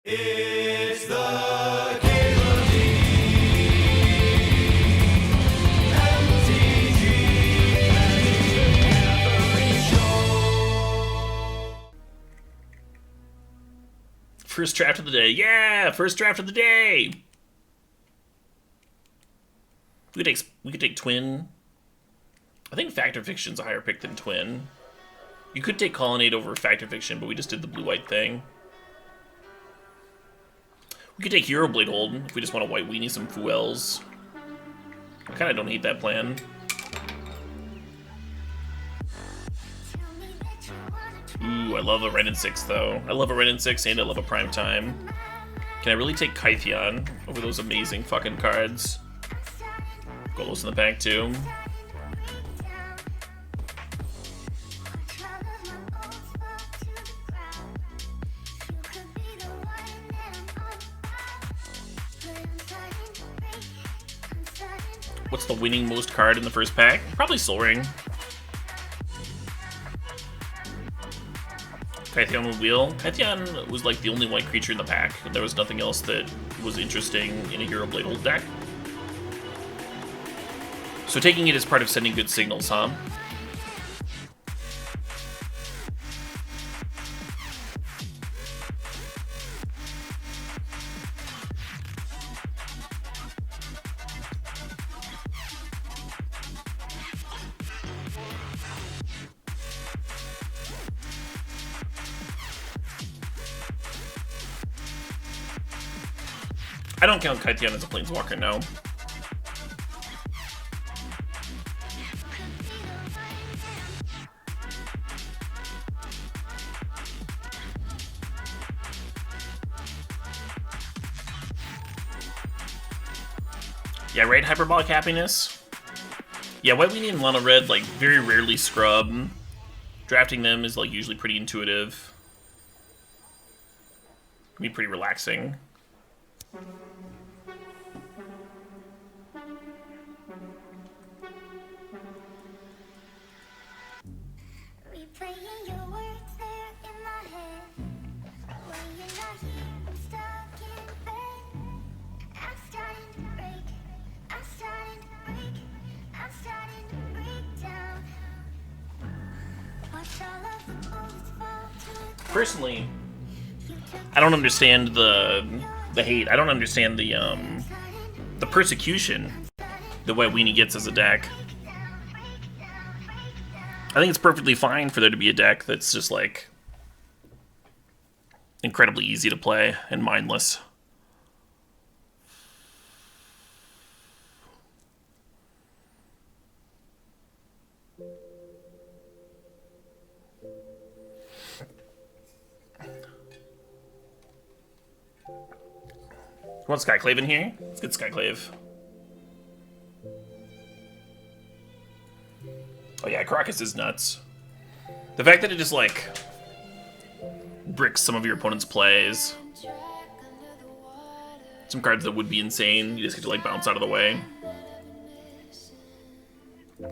It's the CalebDMTG show. First draft of the day. Yeah, first draft of the day. We could take Twin. I think Fact or Fiction's a higher pick than Twin. You could take Colonnade over Fact or Fiction, but we just did the blue-white thing. We could take Hero Blade Hold if we just want to white weenie some Fuels. I kind of don't hate that plan. Ooh, I love a Ren and 6 though. I love a Ren and 6 and I love a Prime Time. Can I really take Kytheon over those amazing fucking cards? Golos in the pack too. What's the winning most card in the first pack? Probably Soul Ring. Kytheon with Wheel. Kytheon was like the only white creature in the pack, and there was nothing else that was interesting in a Hero Blade Hold deck. So taking it as part of sending good signals, huh? I don't count Kytheon as a Planeswalker, no. Yeah, right, Hyperbolic Happiness. Yeah, White Weenie and Mono Red, like, very rarely scrub. Drafting them is, like, usually pretty intuitive. Can be pretty relaxing. Personally, I don't understand the hate. I don't understand the persecution that White Weenie gets as a deck. I think it's perfectly fine for there to be a deck that's just like incredibly easy to play and mindless. You want Skyclave in here? Let's get Skyclave. Oh yeah, Crocus is nuts. The fact that it just, like, bricks some of your opponent's plays. Some cards that would be insane, you just get to, like, bounce out of the way.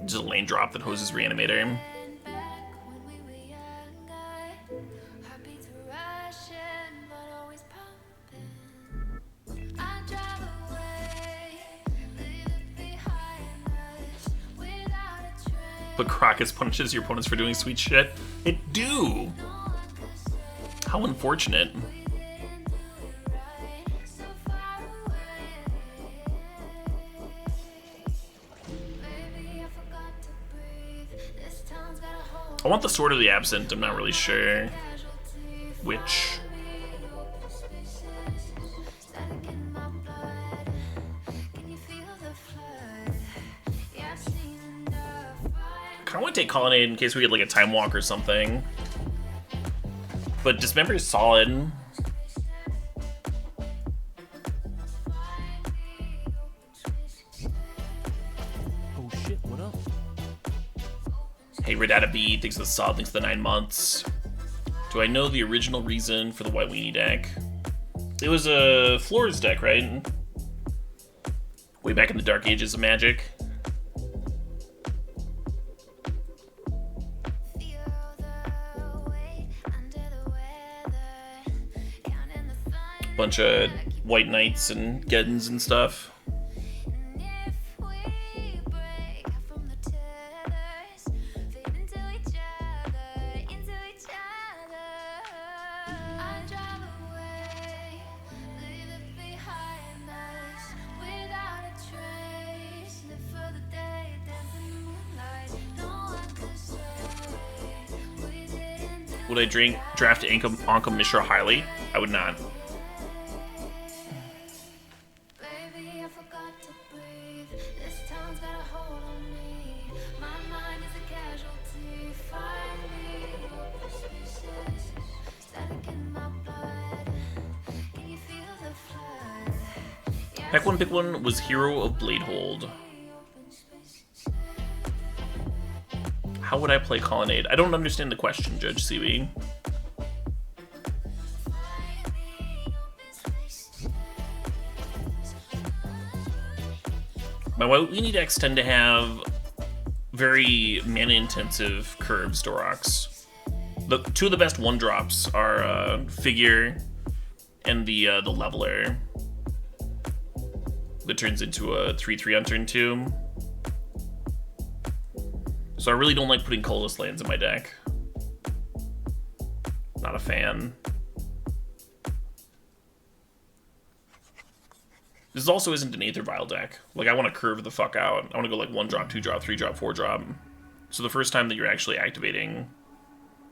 Just a lane drop that hoses Reanimator. But Crocus punishes your opponents for doing sweet shit. It do! How unfortunate. I want the Sword of the Absent, I'm not really sure which. I want to take Colonnade in case we get like a Time Walk or something. But Dismember is solid. Oh shit, what up? Hey, Redata B, thanks for the sub, thanks for the 9 months. Do I know the original reason for the White Weenie deck? It was a Floors deck, right? Way back in the dark ages of Magic. Bunch of white knights and Geddons and stuff. Would I draft Anka Mishra highly? I would not. Pick one was Hero of Bladehold. How would I play Colonnade? I don't understand the question, Judge Seaweed. My white weenie decks tend to have very mana-intensive curves Doroks. The two of the best one-drops are Figure and the Leveler that turns into a 3/3 on turn 2. So I really don't like putting colorless lands in my deck. Not a fan. This also isn't an Aether Vial deck. Like, I want to curve the fuck out. I want to go like 1-drop, 2-drop, 3-drop, 4-drop. So the first time that you're actually activating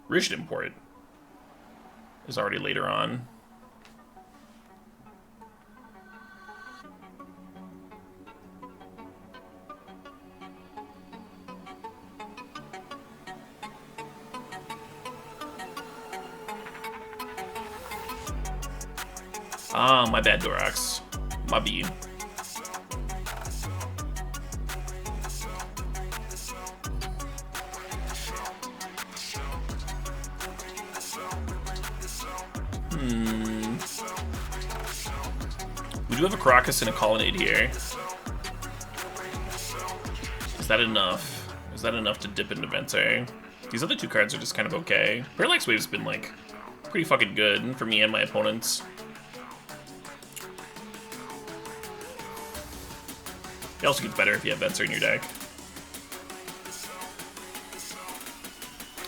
Rishd Import is already later on. Ah, my bad, Doroks. My B. We do have a Karakas and a Colonnade here. Is that enough? Is that enough to dip into Venter? These other two cards are just kind of okay. Parallax Wave's been, like, pretty fucking good for me and my opponents. It also gets better if you have Venter in your deck.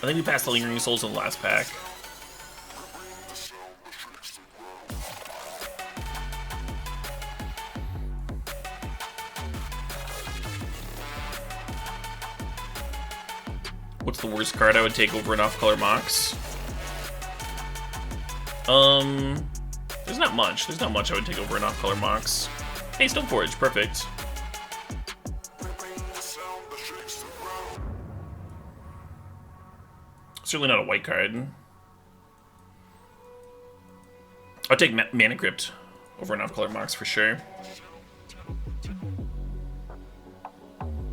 I think we passed the Lingering Souls in the last pack. What's the worst card I would take over an off-color Mox? There's not much. There's not much I would take over an off-color Mox. Hey, Stoneforge, perfect. Certainly not a white card. I'll take Mana Crypt over an off-color Mox for sure.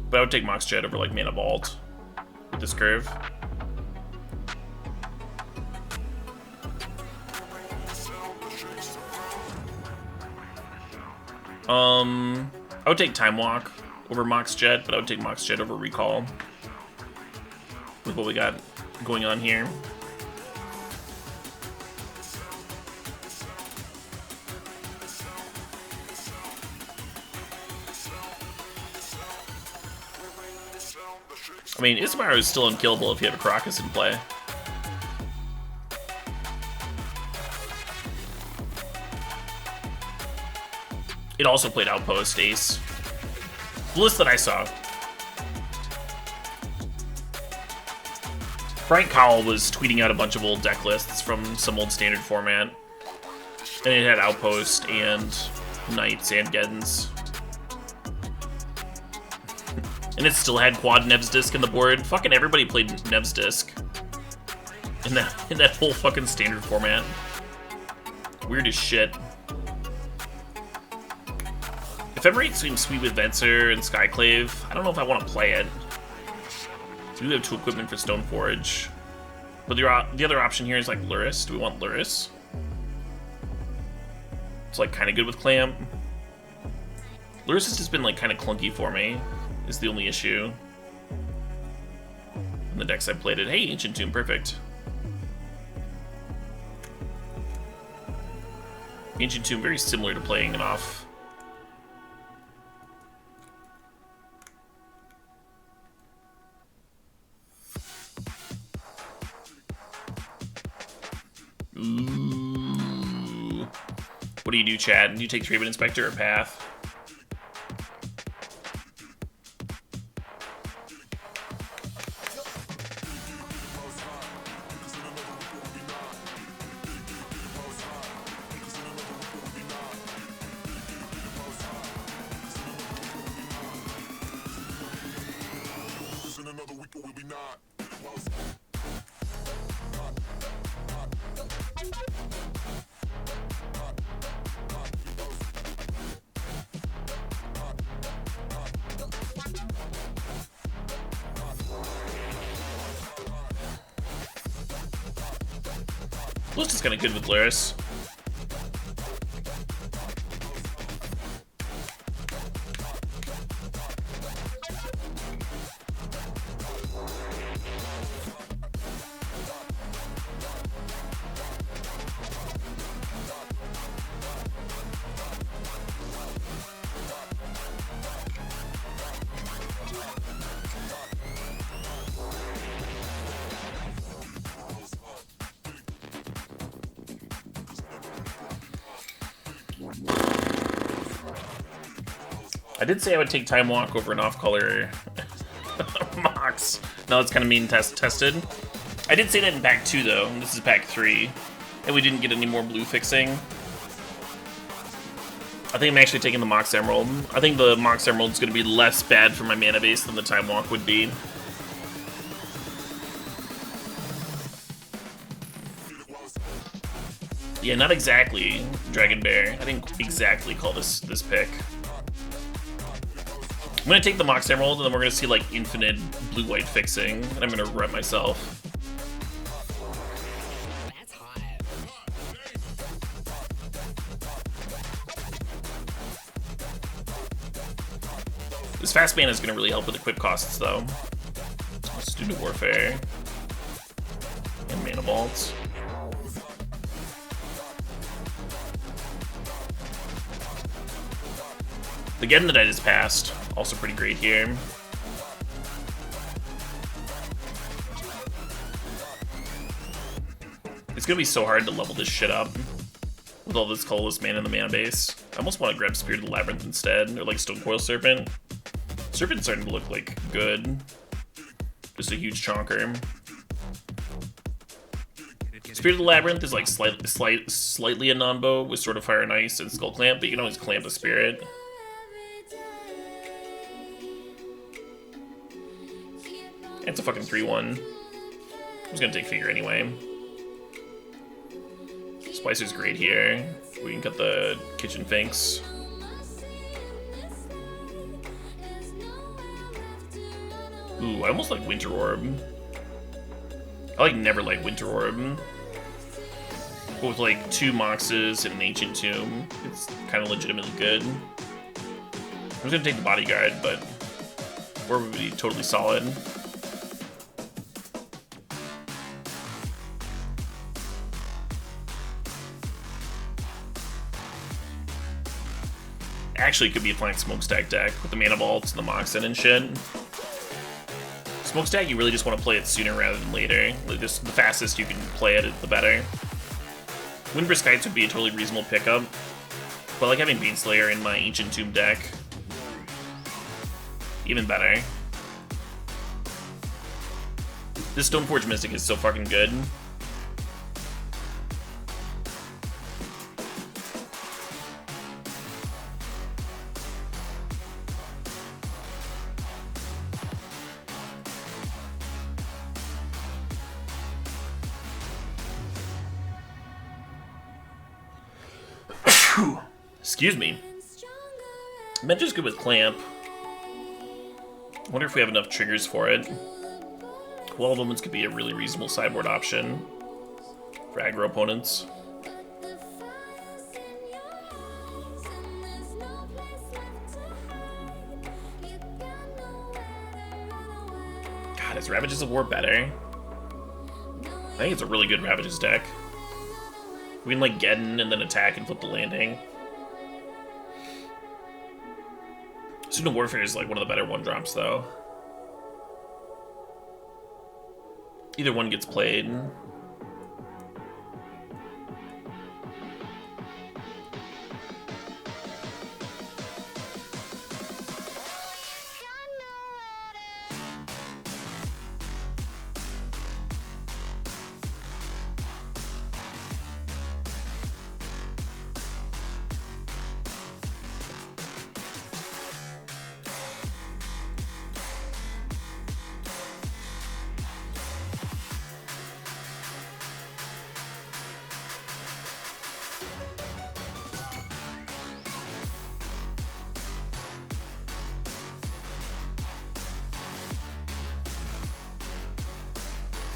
But I would take Mox Jet over like Mana Vault with this curve. I would take Time Walk over Mox Jet, but I would take Mox Jet over Recall with what we got going on here. I mean, Ismail is still unkillable if you have a Karakas in play. It also played Outpost Ace. The list that I saw. Brian Cowell was tweeting out a bunch of old deck lists from some old standard format. And it had Outpost and Knights and Geddons. And it still had Quad Nev's Disc in the board. Fucking everybody played Nev's Disc in that whole fucking standard format. Weird as shit. Ephemerate seems sweet with Venser and Skyclave. I don't know if I want to play it. So we do have 2 equipment for Stoneforge. But the other option here is like Luris. Do we want Luris? It's like kind of good with Clamp. Luris has just been like kind of clunky for me. Is the only issue. In the decks I played it. Hey, Ancient Tomb, perfect. Ancient Tomb, very similar to playing it off. Ooh. What do you do, Chad? Do you take Treatment Inspector or Path? Looks is kind of good with Laris. I did say I would take Time Walk over an off-color Mox. Now it's kind of mean tested. I did say that in pack 2 though. This is pack 3. And we didn't get any more blue fixing. I think I'm actually taking the Mox Emerald. I think the Mox Emerald is going to be less bad for my mana base than the Time Walk would be. Yeah, not exactly, Dragon Bear. I didn't exactly call this pick. I'm gonna take the Mox Emerald, and then we're gonna see like infinite blue-white fixing, and I'm gonna rep myself. That's hot. This fast mana is gonna really help with equip costs, though. Student Warfare and Mana Vaults. The Getting the Dead is passed. Also pretty great here. It's gonna be so hard to level this shit up with all this colorless mana in the mana base. I almost want to grab Spirit of the Labyrinth instead, or like Stone Coil Serpent. Serpent's starting to look like good. Just a huge chonker. Spirit of the Labyrinth is like slightly a non-bow with Sword of Fire and Ice and Skull Clamp, but you can always clamp a spirit. It's a fucking 3-1. I was gonna take Figure anyway. Splicer's great here. We can cut the Kitchen Finks. Ooh, I almost like Winter Orb. I like never like Winter Orb. But with like 2 Moxes and an Ancient Tomb, it's kind of legitimately good. I was gonna take the Bodyguard, but Orb would be totally solid. Actually, it could be a flank Smokestack deck with the Mana Vaults and the Moxen and shit. Smokestack, you really just want to play it sooner rather than later. Like just the fastest you can play it, the better. Windbrisk Kites would be a totally reasonable pickup, but I like having Baneslayer in my Ancient Tomb deck. Even better. This Stoneforge Mystic is so fucking good. Excuse me. Mentor's good with Clamp. I wonder if we have enough triggers for it. Wild Omens could be a really reasonable sideboard option for aggro opponents. God, is Ravages of War better? I think it's a really good Ravages deck. We can like get in and then attack and flip the landing. Student Warfare is like one of the better one drops though. Either one gets played.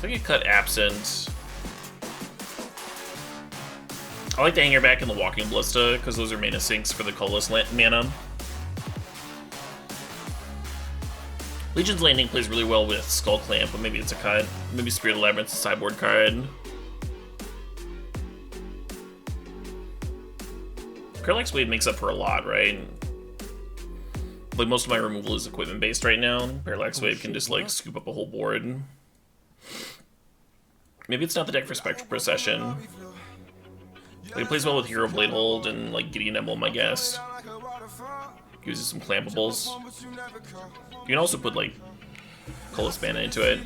I could cut Absent. I like the Hanger Back and the Walking Ballista, because those are mana sinks for the Colorless mana. Legion's Landing plays really well with Skull Clamp, but maybe it's a cut. Maybe Spirit of Labyrinth's a sideboard card. Parallax Wave makes up for a lot, right? Like, most of my removal is equipment-based right now. Parallax Wave can just, like, scoop up a whole board. Maybe it's not the deck for Spectral Procession. Like, it plays well with Hero Blade Hold and, like, Gideon Emblem, I guess. Uses some clampables. You can also put, like, Colorless Mana into it.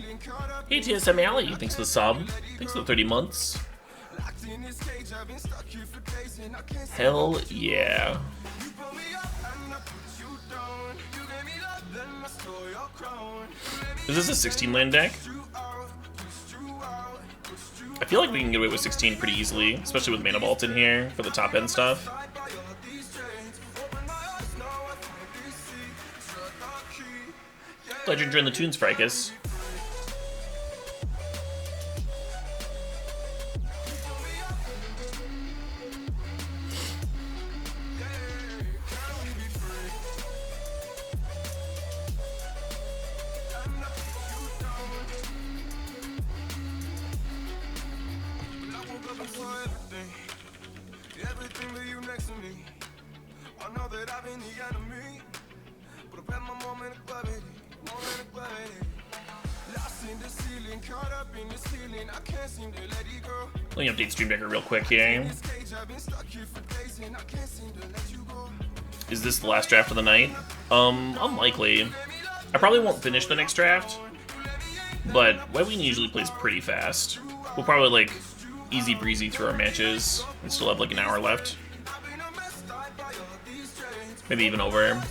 Hey, TSM Alley, thanks for the sub. Thanks for the 30 months. Hell yeah. Is this a 16 land deck? I feel like we can get away with 16 pretty easily, especially with Mana Vault in here for the top end stuff. Glad you're enjoying the tunes, Fricus. Let me update Stream Decker real quick here. Is this the last draft of the night? Unlikely. I probably won't finish the next draft, but weenie usually plays pretty fast. We'll probably, like, easy breezy through our matches and still have, like, an hour left. Maybe even over.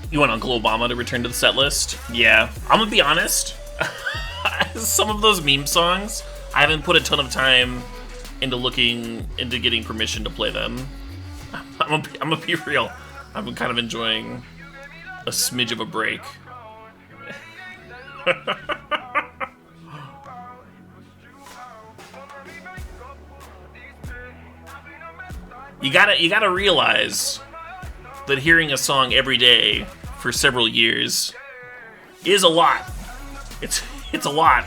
You want Uncle Obama to return to the set list? Yeah, I'm gonna be honest. Some of those meme songs, I haven't put a ton of time into getting permission to play them. I'm gonna be real. I'm kind of enjoying a smidge of a break. You gotta realize that hearing a song every day for several years is a lot. It's a lot.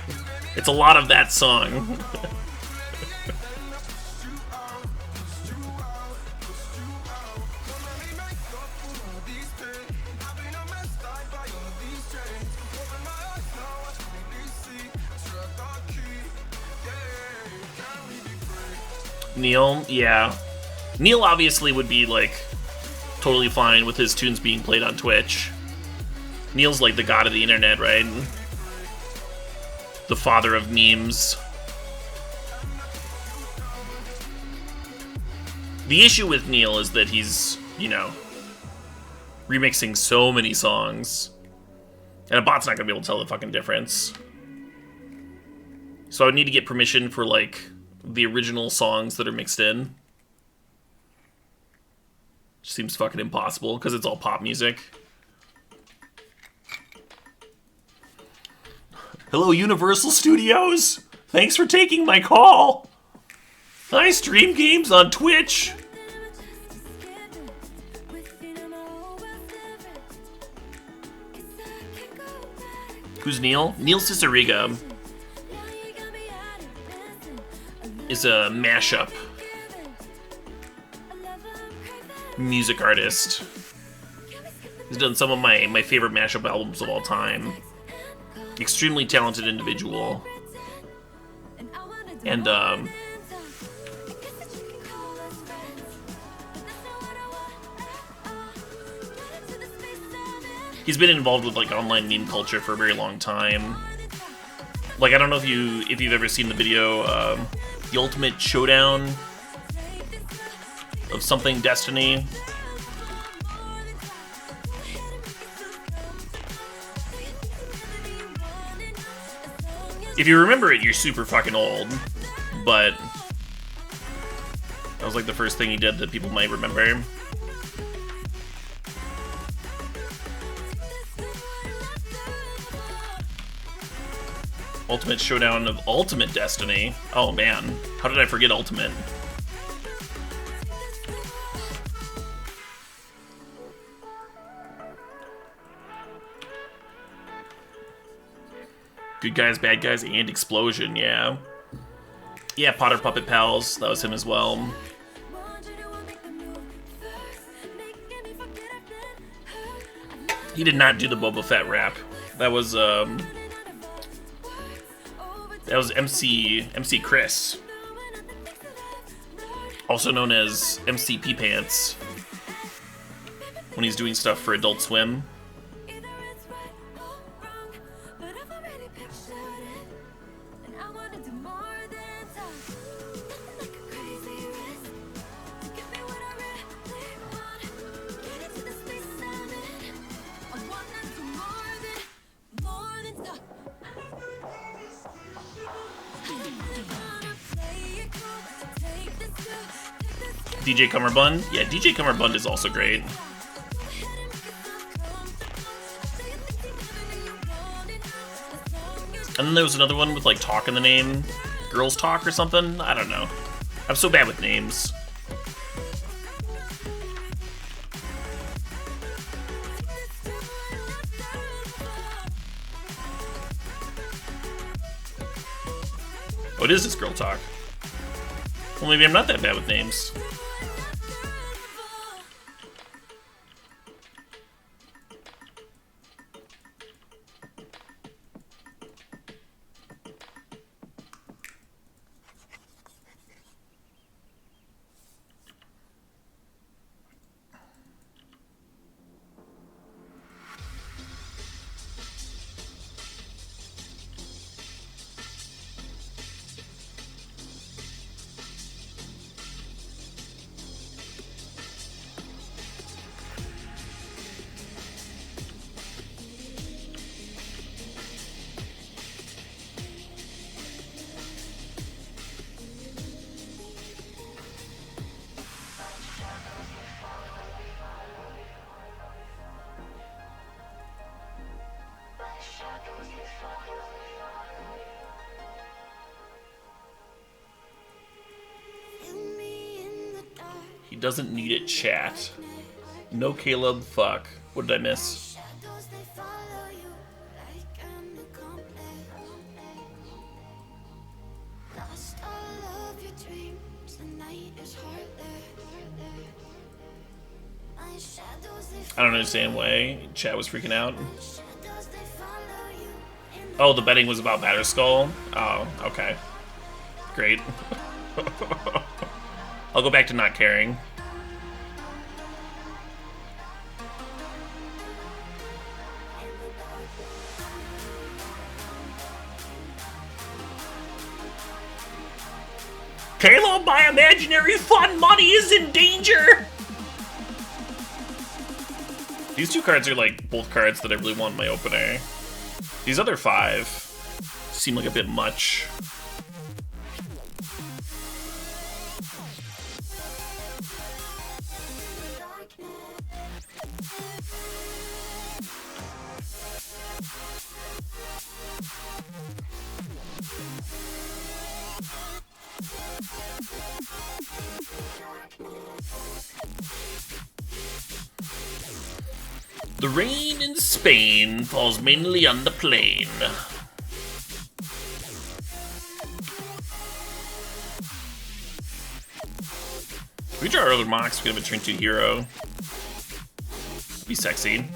It's a lot of that song. Neil, yeah. Neil obviously would be, like, totally fine with his tunes being played on Twitch. Neil's like the god of the internet, right? The father of memes. The issue with Neil is that he's, you know, remixing so many songs. And a bot's not gonna be able to tell the fucking difference. So I would need to get permission for, like, the original songs that are mixed in. Which seems fucking impossible, because it's all pop music. Hello, Universal Studios! Thanks for taking my call! I stream games on Twitch! Who's Neil? Neil Ciceriga is a mashup music artist. He's done some of my favorite mashup albums of all time. Extremely talented individual. And he's been involved with like online meme culture for a very long time. Like I don't know if you've ever seen the video, the ultimate showdown of something Destiny. If you remember it, you're super fucking old, but that was like the first thing he did that people might remember. Ultimate showdown of Ultimate Destiny. Oh man, how did I forget Ultimate? Good guys, bad guys, and explosion, yeah. Yeah, Potter Puppet Pals, that was him as well. He did not do the Boba Fett rap. That was MC Chris. Also known as MC P Pants. When he's doing stuff for Adult Swim. DJ Cummerbund? Yeah, DJ Cummerbund is also great. And then there was another one with like talk in the name. Girls Talk or something? I don't know. I'm so bad with names. What is this Girl Talk? Well, maybe I'm not that bad with names. He doesn't need it, chat. No Caleb, fuck. What did I miss? I don't understand why chat was freaking out. Oh, the betting was about Batterskull? Oh, okay. Great. I'll go back to not caring. Caleb, my imaginary fun money is in danger! These two cards are like both cards that I really want in my opener. These other 5 seem like a bit much. The rain in Spain falls mainly on the plain. If we draw our other mocks, we have a turn 2 hero. Be sexy.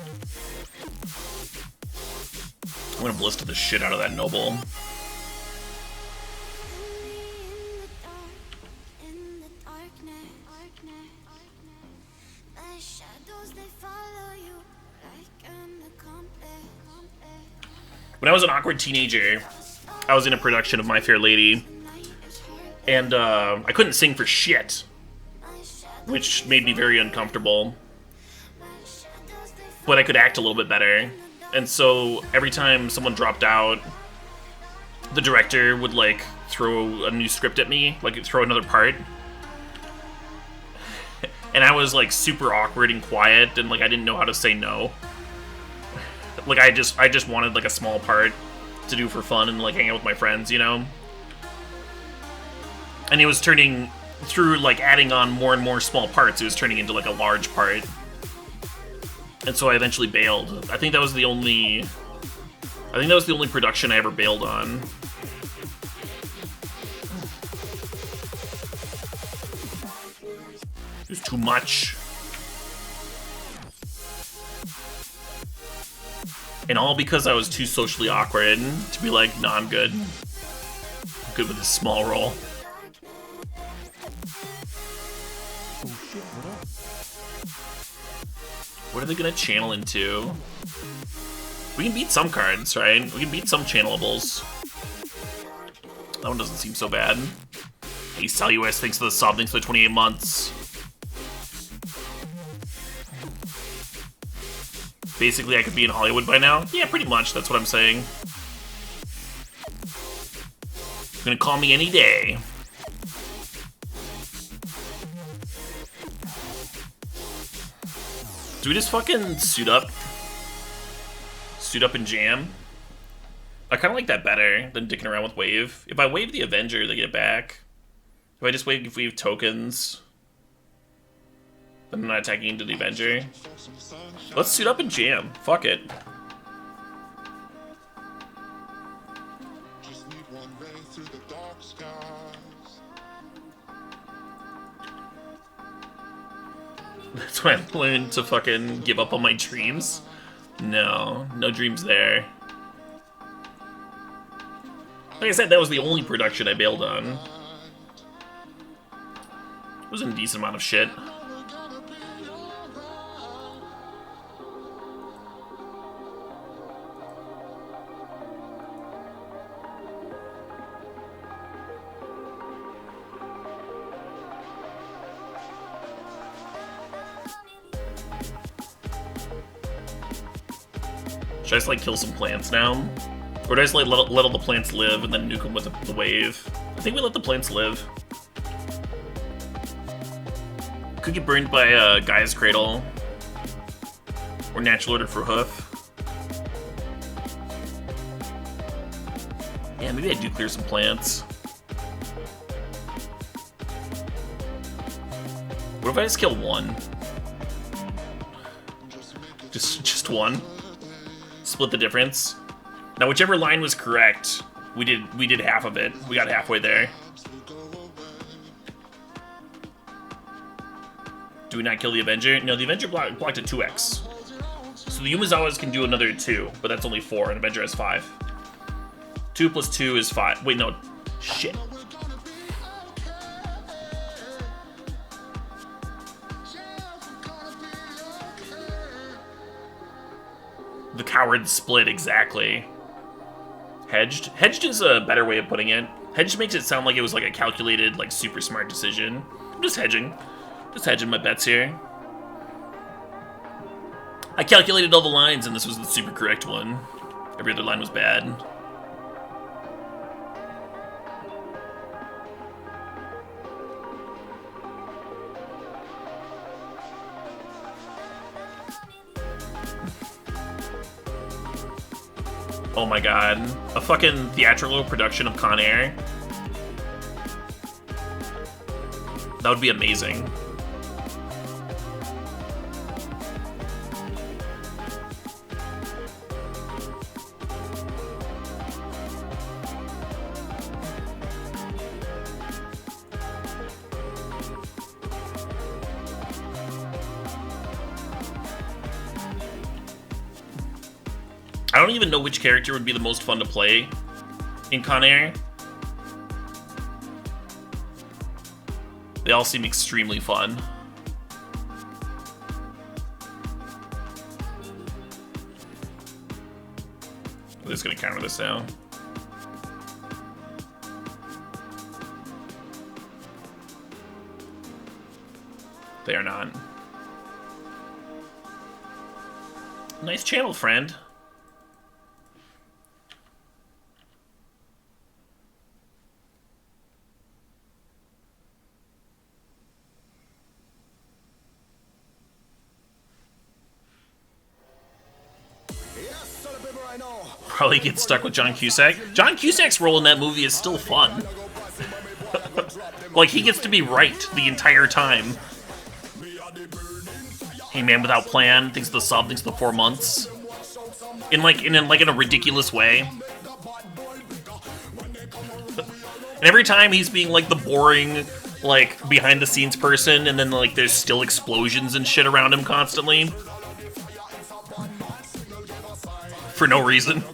I'm gonna blister the shit out of that noble. When I was an awkward teenager, I was in a production of My Fair Lady, and I couldn't sing for shit, which made me very uncomfortable. But I could act a little bit better, and so every time someone dropped out, the director would like throw a new script at me, like throw another part. And I was like super awkward and quiet, and like I didn't know how to say no. Like I just wanted like a small part to do for fun and like hang out with my friends, you know? And it was turning through like adding on more and more small parts, it was turning into like a large part. And so I eventually bailed. I think that was the only production I ever bailed on. It was too much. And all because I was too socially awkward to be like, nah, I'm good. I'm good with this small role. Oh shit, what up? What are they gonna channel into? We can beat some cards, right? We can beat some channelables. That one doesn't seem so bad. Hey, Salus, thanks for the sub, thanks for the 28 months. Basically, I could be in Hollywood by now? Yeah, pretty much, that's what I'm saying. You're gonna call me any day. Do we just fucking suit up? Suit up and jam? I kind of like that better than dicking around with wave. If I wave the Avenger, they get it back. If I just wave tokens, then I'm not attacking into the Avenger. Let's suit up and jam. Fuck it. That's when I learned to fucking give up on my dreams. No dreams there. Like I said, that was the only production I bailed on. It was a decent amount of shit. Should I just like kill some plants now? Or do I just like let all the plants live and then nuke them with the wave? I think we let the plants live. Could get burned by Gaia's Cradle. Or Natural Order for Hoof. Yeah, maybe I do clear some plants. What if I just kill one? Just one? Split the difference. Now, whichever line was correct, we did half of it. We got halfway there. Do we not kill the Avenger? No, the Avenger blocked a 2x. So the Yumizawas can do another 2, but that's only 4, and Avenger has 5. 2 plus 2 is 5. Wait, no. Shit. The coward split, exactly. Hedged? Hedged is a better way of putting it. Hedged makes it sound like it was like a calculated, like super smart decision. I'm just hedging. Just hedging my bets here. I calculated all the lines and this was the super correct one. Every other line was bad. Oh my god. A fucking theatrical production of Con Air? That would be amazing. I don't even know which character would be the most fun to play in Con Air. They all seem extremely fun. I'm just gonna counter this down. They are not. Nice channel, friend. Probably get stuck with John Cusack. John Cusack's role in that movie is still fun. Like, he gets to be right the entire time. Hey man, without plan, thinks of the sub, thinks of the 4 months. In a ridiculous way. And every time he's being like the boring, like, behind the scenes person, and then like there's still explosions and shit around him constantly. For no reason.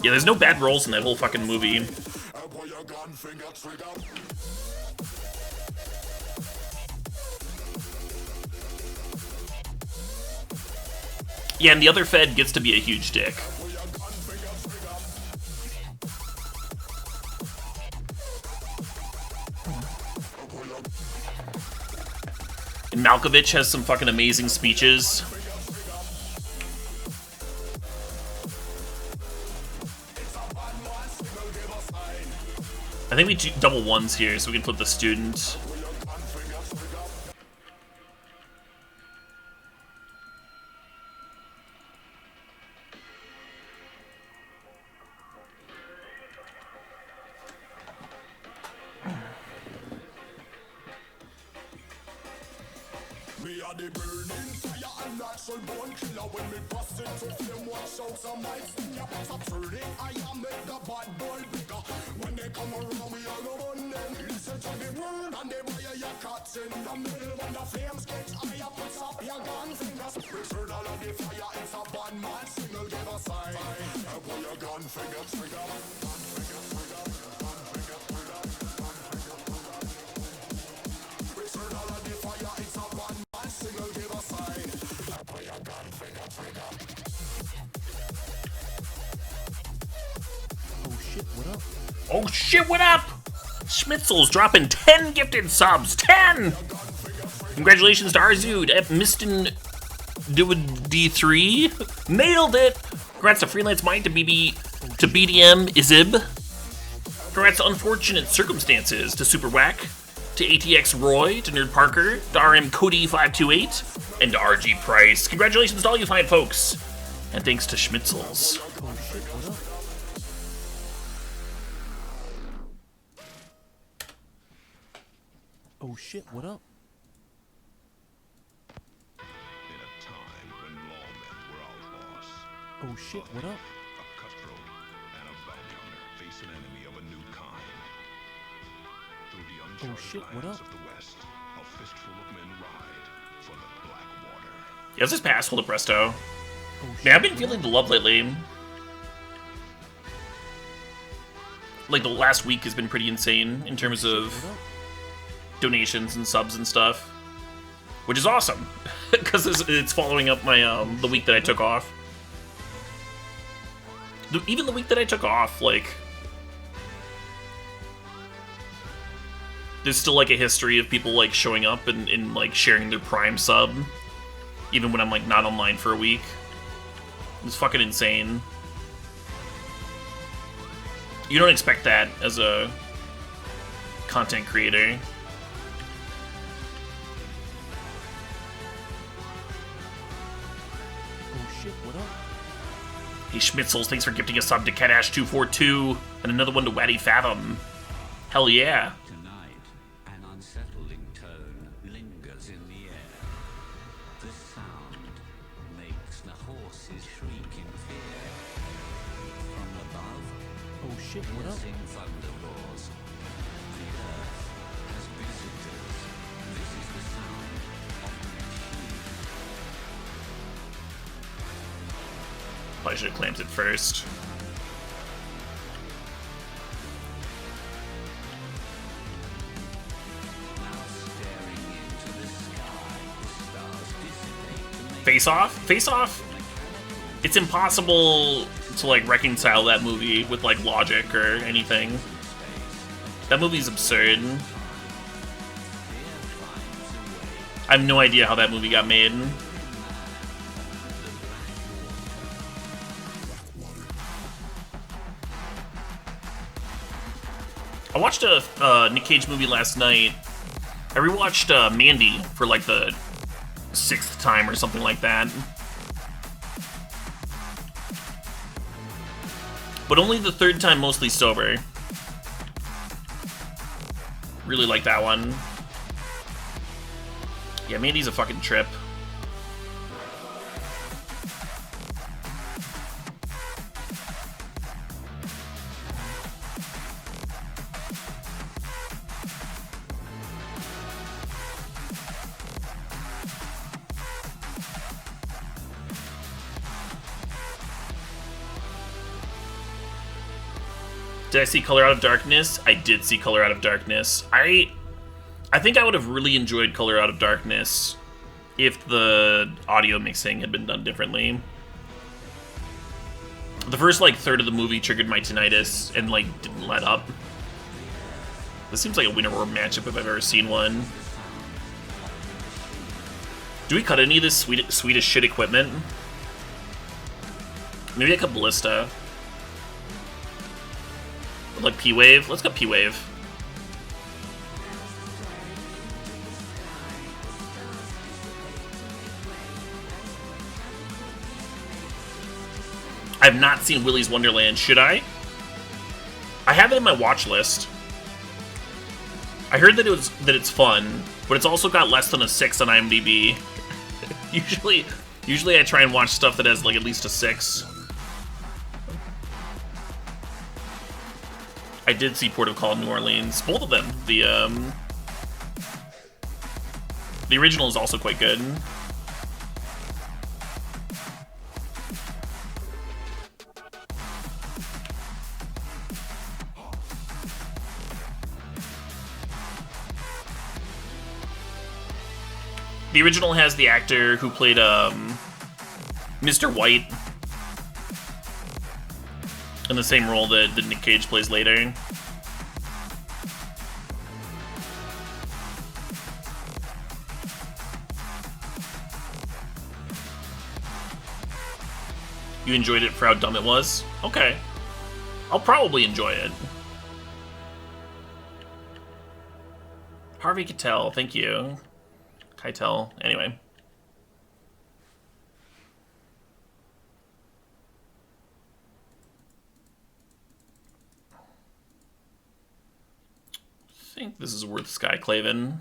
Yeah, there's no bad roles in that whole fucking movie. Yeah, and the other Fed gets to be a huge dick. And Malkovich has some fucking amazing speeches. I think we do double ones here, so we can flip the student. Oh shit, what up? Schmitzel's dropping 10 gifted subs. 10! Congratulations to Arzood at Mistin D3. Nailed it! Congrats to Freelance Mind, to BDM Izib. Congrats to Unfortunate Circumstances, to Super Whack, to ATX Roy, to Nerd Parker, to RM Cody528, and to RG Price. Congratulations to all you fine folks. And thanks to Schmitzel's. Oh shit, what up? In a time when lawmen were outlaws, Oh shit, what up? a cutthroat and a bounty hunter face an enemy of a new kind. Through the uncharted shit, what lands up? of the West, a fistful of men ride for the Black Water. Yeah, this is passable to Presto. Oh shit, Man, I've been what feeling up? the love lately. Like, the last week has been pretty insane in terms of What up? donations and subs and stuff, which is awesome because it's following up my the week that I took off. Even the week that I took off, like, there's still like a history of people like showing up and like sharing their Prime sub, even when I'm like not online for a week. It's fucking insane. You don't expect that as a content creator. Oh shit, what up? Hey Schmitzels, thanks for gifting a sub to Catash242 and another one to Waddy Fathom. Hell yeah. Tonight, an unsettling tone lingers in the air. The sound makes the horses shriek in fear. From above, Oh shit, what up? piercing thunder roars. The earth has visitors. Probably should have clamped it first. Face Off? Face Off? It's impossible to like reconcile that movie with like logic or anything. That movie's absurd. I have no idea how that movie got made. I watched a Nick Cage movie last night. I rewatched Mandy for like the 6th time or something like that. But only the 3rd time mostly sober. Really like that one. Yeah, Mandy's a fucking trip. Did I see Color Out of Darkness? I did see Color Out of Darkness. I think I would have really enjoyed Color Out of Darkness if the audio mixing had been done differently. The first, like, third of the movie triggered my tinnitus and, like, didn't let up. This seems like a winter war matchup if I've ever seen one. Do we cut any of this Swedish shit equipment? Maybe I cut Ballista. Like P-Wave? Let's cut P-Wave. I've not seen Willy's Wonderland. Should I? I have it in my watch list. I heard that it's fun, but it's also got less than a 6 on IMDb. Usually I try and watch stuff that has like at least a 6. I did see Port of Call New Orleans. Both of them. The original is also quite good. The original has the actor who played Mr. White in the same role that Nick Cage plays later. You enjoyed it for how dumb it was? Okay. I'll probably enjoy it. Harvey Keitel, thank you. Keitel, anyway. I think this is worth Skyclaven.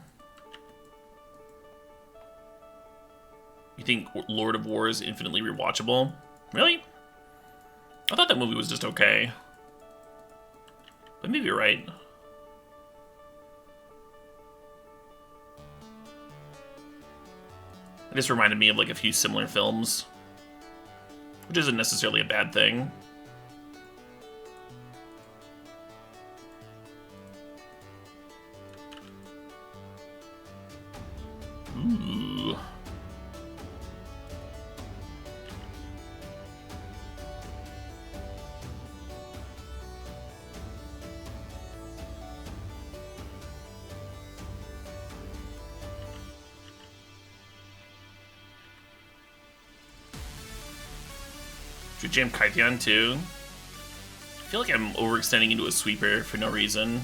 You think Lord of War is infinitely rewatchable? Really? I thought that movie was just okay. But maybe you're right. It just reminded me of like a few similar films, which isn't necessarily a bad thing. Ooh. Should we jam Kytheon too? I feel like I'm overextending into a sweeper for no reason.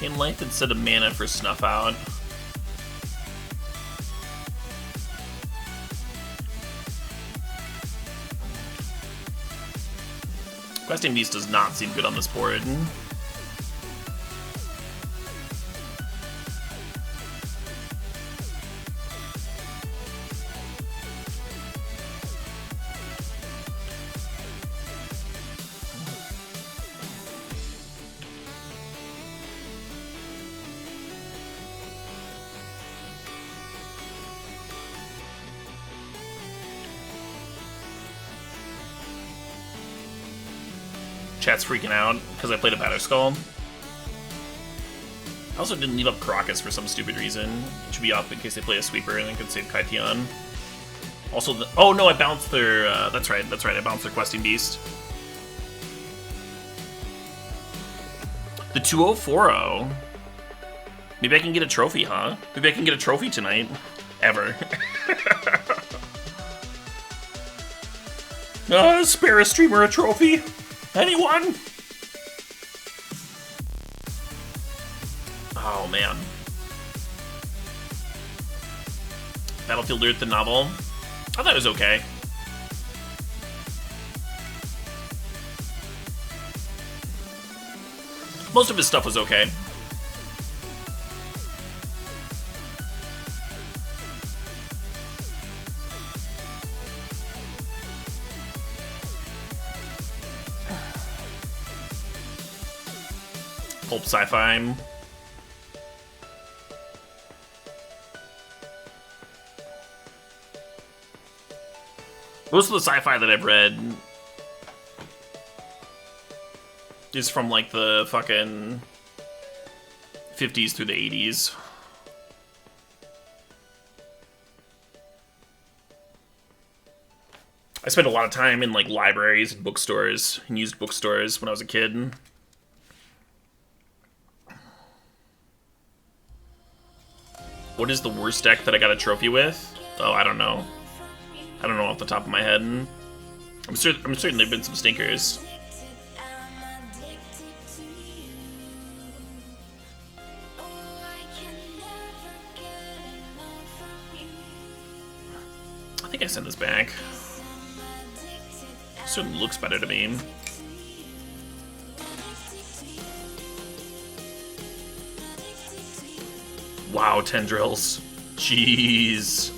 Gain life instead of mana for Snuff Out. Questing Beast does not seem good on this board. Chat's freaking out because I played a Batterskull. I also didn't leave up Caracas for some stupid reason. It should be up in case they play a sweeper and then could save Kaitian. Also, oh no, I bounced their. That's right. I bounced their Questing Beast. The 2040. Maybe I can get a trophy, huh? Maybe I can get a trophy tonight. Ever. Spare a streamer a trophy. Anyone? Oh man. Battlefield Earth, the novel. I thought it was okay. Most of his stuff was okay. Pulp sci-fi. Most of the sci-fi that I've read is from like the fucking 50s through the 80s. I spent a lot of time in like libraries and bookstores and used bookstores when I was a kid. What is the worst deck that I got a trophy with? Oh, I don't know. I don't know off the top of my head. I'm certain there've been some stinkers. I think I sent this back. It certainly looks better to me. Wow, tendrils. Jeez.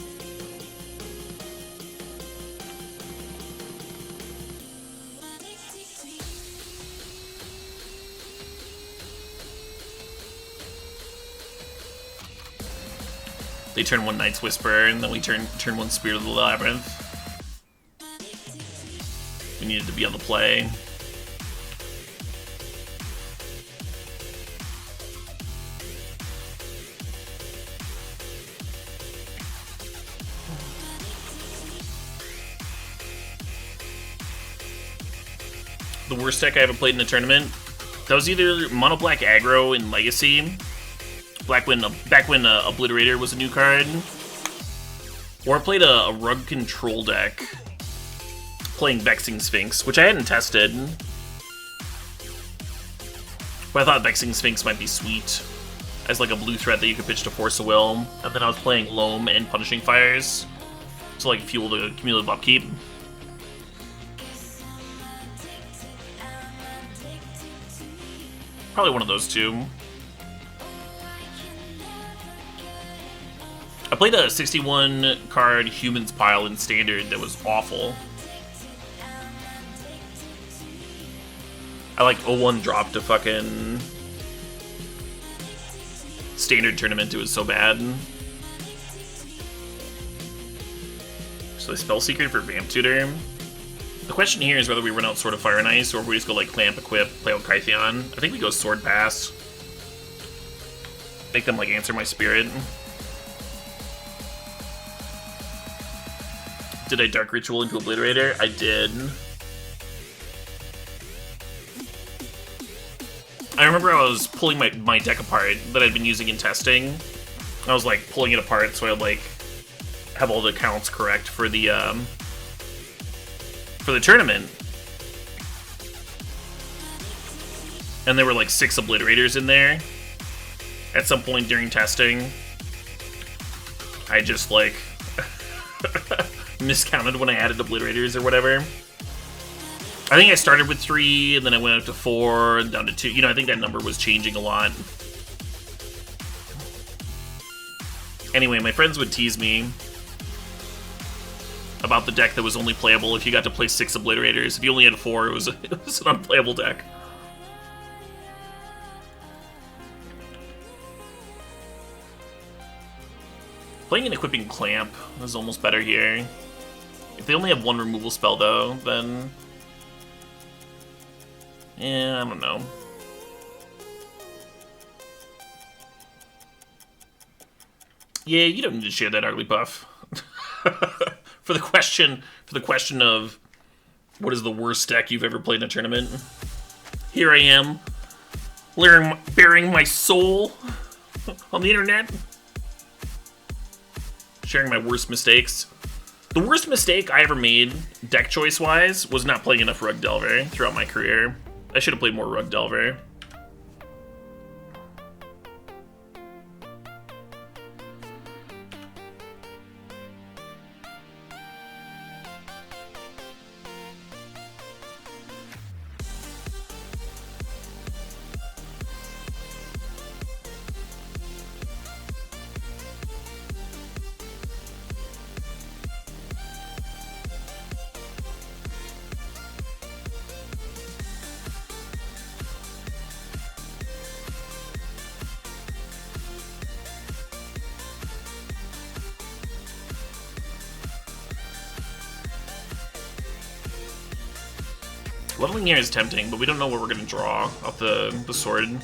They turn one Night's Whisper, and then we turn one Spirit of the Labyrinth. We needed to be on the play. The worst deck I ever played in a tournament? That was either Mono Black Aggro in Legacy, back when Obliterator was a new card, or I played a Rug Control deck playing Vexing Sphinx, which I hadn't tested, but I thought Vexing Sphinx might be sweet as like a blue threat that you could pitch to Force of Will, and then I was playing Loam and Punishing Fires to like fuel the cumulative upkeep. Probably one of those two. I played a 61 card Humans Pile in Standard that was awful. I like 0-1 dropped a fucking Standard tournament, it was so bad. So I Spell Secret for Vamp Tutor. The question here is whether we run out Sword of Fire and Ice, or we just go like Clamp, Equip, play out Kytheon. I think we go Sword Pass. Make them like answer my spirit. Did I Dark Ritual into Obliterator? I did. I remember I was pulling my deck apart that I'd been using in testing. I was like pulling it apart so I'd like have all the counts correct for the tournament. And there were like 6 Obliterators in there. At some point during testing, I just like miscounted when I added Obliterators or whatever. I think I started with 3, and then I went up to 4, and down to 2. You know, I think that number was changing a lot. Anyway, my friends would tease me about the deck that was only playable if you got to play 6 Obliterators. If you only had 4, it was an unplayable deck. Playing an Equipping Clamp is almost better here. If they only have 1 removal spell, though, then Yeah, I don't know. Yeah, you don't need to share that ugly puff. for the question of what is the worst deck you've ever played in a tournament. Here I am, bearing my soul on the internet, sharing my worst mistakes. The worst mistake I ever made, deck choice-wise, was not playing enough Rug Delver throughout my career. I should have played more Rug Delver. Leveling here is tempting, but we don't know what we're going to draw off the sword.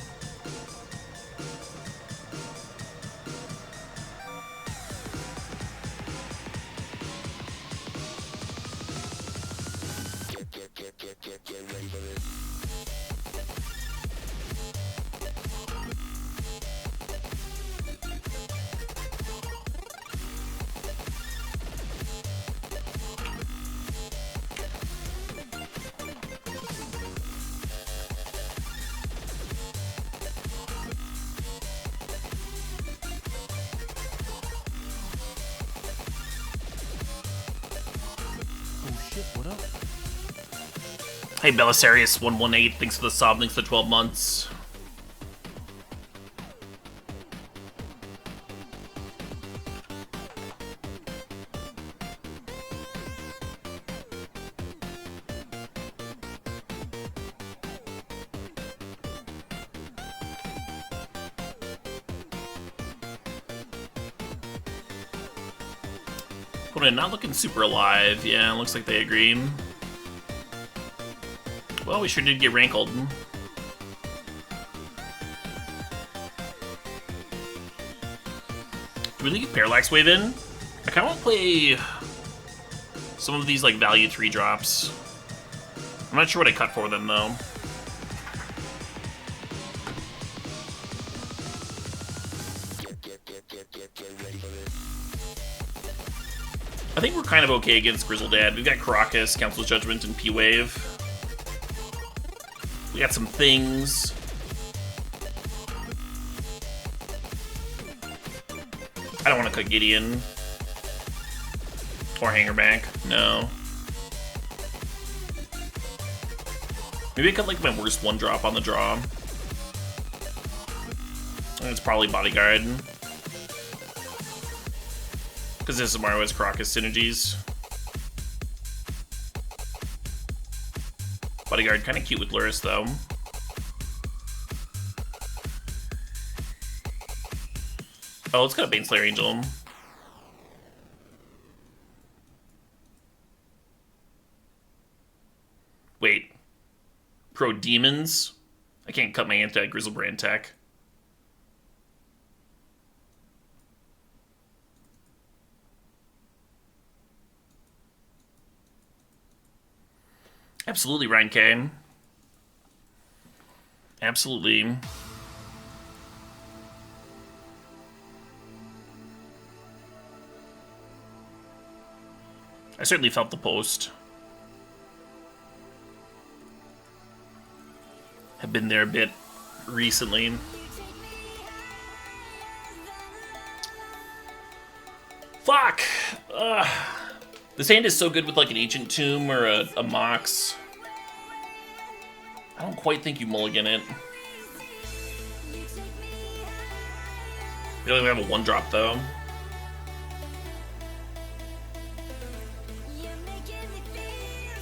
Oh shit, what up? Hey, Belisarius118, thanks for the sub, thanks for the 12 months. Opponent not looking super alive. Yeah, looks like they agree. Well, we sure did get rankled. Do we leave Parallax Wave in? I kind of want to play some of these like value 3 drops. I'm not sure what I cut for them though. I think we're kind of okay against Grizzledad. We've got Caracas, Council's Judgment, and P-Wave. We got some things. I don't want to cut Gideon. Or Hangerback. No. Maybe I cut like my worst one drop on the draw. And it's probably Bodyguard. Because this Mario has Caracas synergies. Bodyguard kind of cute with Luris though. Oh, let's got a Baneslayer Angel. Wait. Pro Demons? I can't cut my anti-Grizzlebrand tech. Absolutely, Ryan K. Absolutely. I certainly felt the post. Have been there a bit recently. Fuck! This hand is so good with like an Ancient Tomb or a Mox. I don't quite think you mulligan it. We only have a 1-drop though.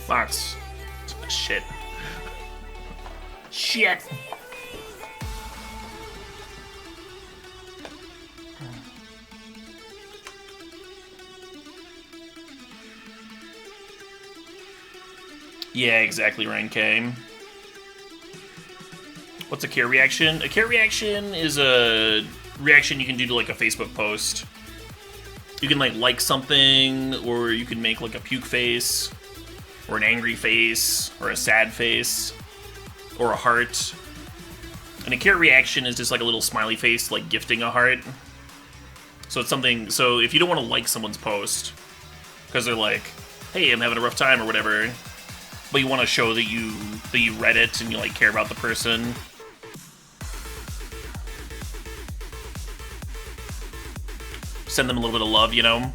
Mox. Shit. Shit! Yeah, exactly, Ryan K. What's a care reaction? A care reaction is a reaction you can do to like a Facebook post. You can like something, or you can make like a puke face, or an angry face, or a sad face, or a heart. And a care reaction is just like a little smiley face, like gifting a heart. So it's something. So if you don't want to like someone's post because they're like, "Hey, I'm having a rough time" or whatever, but you want to show that you read it and you like care about the person. Send them a little bit of love, you know?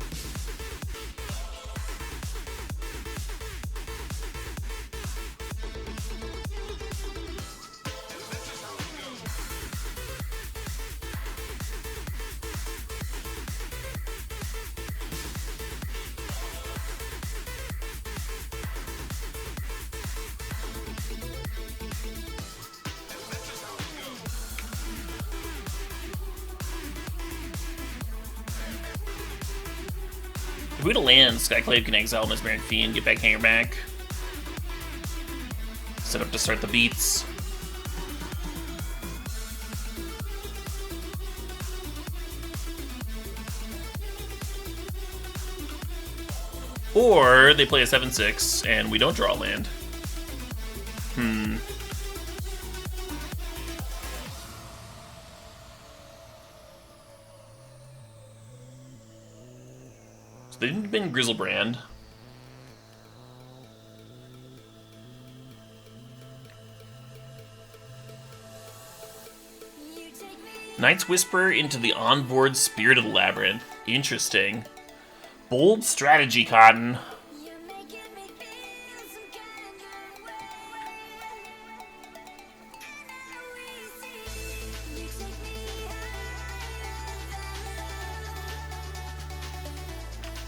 If we were to land, Skyclave can exile Mesmeric Fiend, get back Hanger back. Set up to start the beats. Or they play a 7/6 and we don't draw a land. So they didn't bin Grizzlebrand. Knight's Whisper into the onboard Spirit of the Labyrinth. Interesting. Bold strategy, Cotton.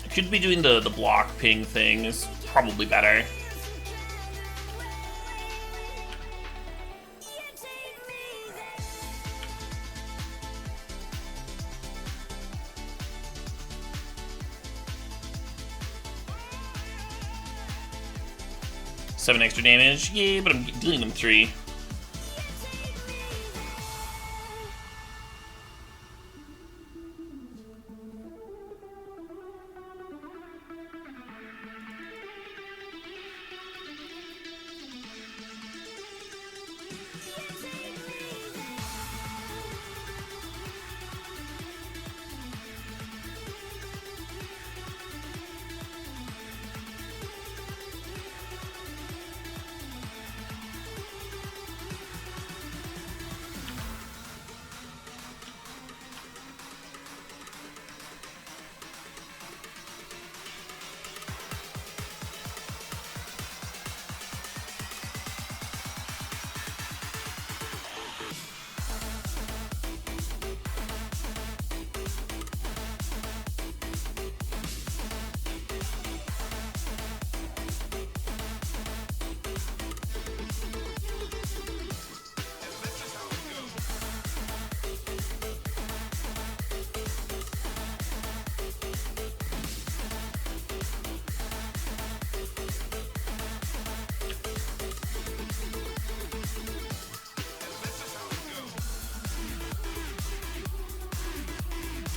Should be doing the block ping thing is probably better. Seven extra damage, yeah, but I'm dealing them 3.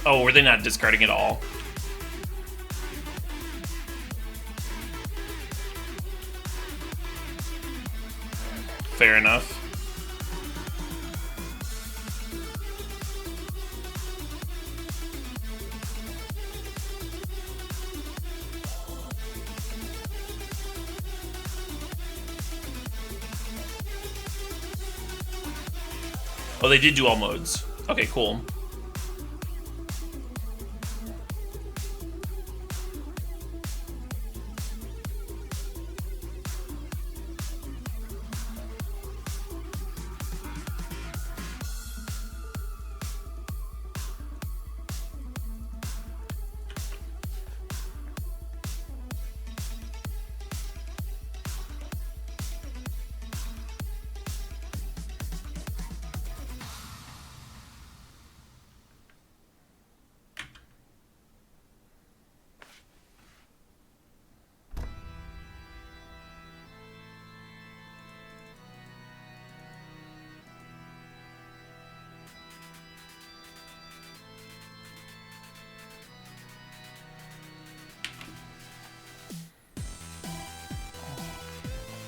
Oh, were they not discarding at all? Fair enough. Oh, they did do all modes. Okay, cool.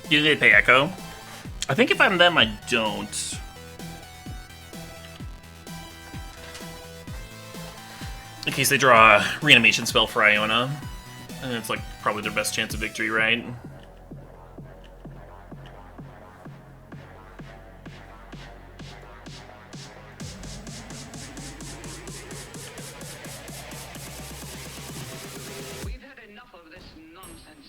Do they pay Echo? I think if I'm them, I don't. In case they draw a reanimation spell for Iona. And it's like probably their best chance of victory, right? We've had enough of this nonsense.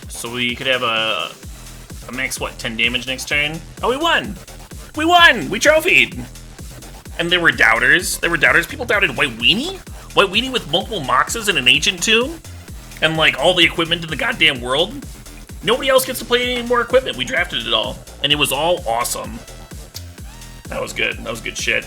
So we could have a max, what, 10 damage next turn? Oh, we won! We won! We trophied! And there were doubters. There were doubters. People doubted White Weenie? White Weenie with multiple Moxes and an Ancient Tomb? And, like, all the equipment in the goddamn world? Nobody else gets to play any more equipment. We drafted it all. And it was all awesome. That was good. That was good shit.